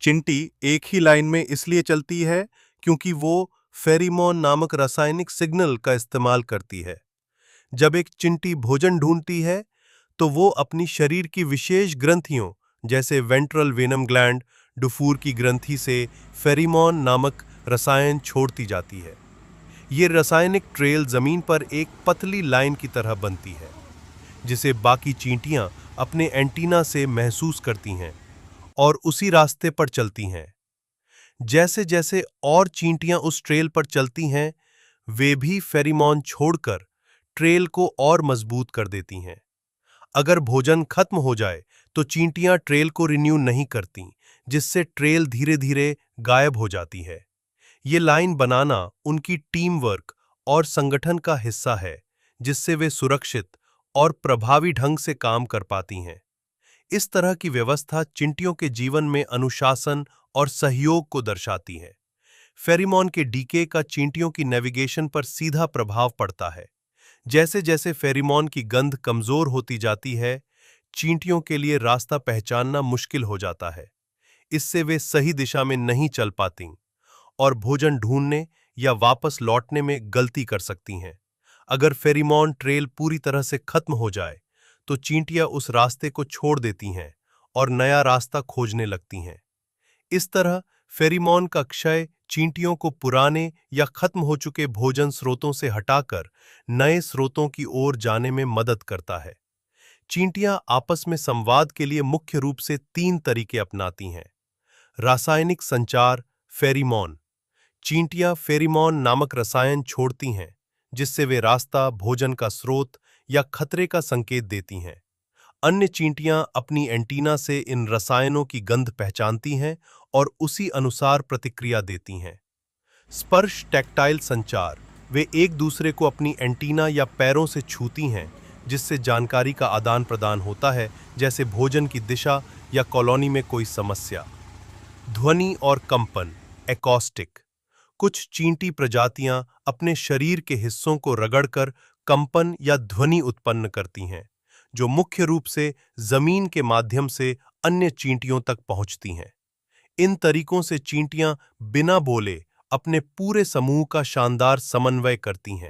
चिंटी एक ही लाइन में इसलिए चलती है क्योंकि वो फेरिमोन नामक रासायनिक सिग्नल का इस्तेमाल करती है। जब एक चिंटी भोजन ढूंढती है तो वो अपनी शरीर की विशेष ग्रंथियों जैसे वेंट्रल वेनम ग्लैंड, डुफूर की ग्रंथि से फेरिमोन नामक रसायन छोड़ती जाती है। ये रासायनिक ट्रेल जमीन पर एक पतली लाइन की तरह बनती है जिसे बाकी चींटियां अपने एंटीना से महसूस करती हैं और उसी रास्ते पर चलती हैं। जैसे जैसे और चींटियां उस ट्रेल पर चलती हैं, वे भी फेरिमोन छोड़कर ट्रेल को और मजबूत कर देती हैं। अगर भोजन खत्म हो जाए तो चींटियां ट्रेल को रिन्यू नहीं करती, जिससे ट्रेल धीरे धीरे गायब हो जाती है। ये लाइन बनाना उनकी टीम वर्क और संगठन का हिस्सा है, जिससे वे सुरक्षित और प्रभावी ढंग से काम कर पाती हैं। इस तरह की व्यवस्था चिंटियों के जीवन में अनुशासन और सहयोग को दर्शाती है। फेरिमोन के डीके का चींटियों की नेविगेशन पर सीधा प्रभाव पड़ता है। जैसे जैसे फेरिमोन की गंध कमजोर होती जाती है, चींटियों के लिए रास्ता पहचानना मुश्किल हो जाता है। इससे वे सही दिशा में नहीं चल पातीं और भोजन ढूंढने या वापस लौटने में गलती कर सकती हैं। अगर फेरिमोन ट्रेल पूरी तरह से खत्म हो जाए तो चींटियां उस रास्ते को छोड़ देती हैं और नया रास्ता खोजने लगती हैं। इस तरह फेरिमोन का क्षय चींटियों को पुराने या खत्म हो चुके भोजन स्रोतों से हटाकर नए स्रोतों की ओर जाने में मदद करता है। चींटियां आपस में संवाद के लिए मुख्य रूप से 3 तरीके अपनाती हैं। रासायनिक संचार फेरिमोन। चींटियां फेरिमोन नामक रसायन छोड़ती हैं, जिससे वे रास्ता, भोजन का स्रोत या खतरे का संकेत देती हैं। अन्य चींटियां अपनी एंटीना से इन रसायनों की गंध पहचानती हैं और उसी अनुसार प्रतिक्रिया देती हैं। स्पर्श टैक्टाइल संचार। वे एक दूसरे को अपनी एंटीना या पैरों से छूती हैं, जिससे जानकारी का आदान प्रदान होता है, जैसे भोजन की दिशा या कॉलोनी में कोई समस्या। ध्वनि और कंपन एकॉस्टिक। कुछ चींटी प्रजातियां अपने शरीर के हिस्सों को रगड़कर कंपन या ध्वनि उत्पन्न करती हैं, जो मुख्य रूप से जमीन के माध्यम से अन्य चींटियों तक पहुंचती हैं। इन तरीकों से चींटियां बिना बोले अपने पूरे समूह का शानदार समन्वय करती हैं।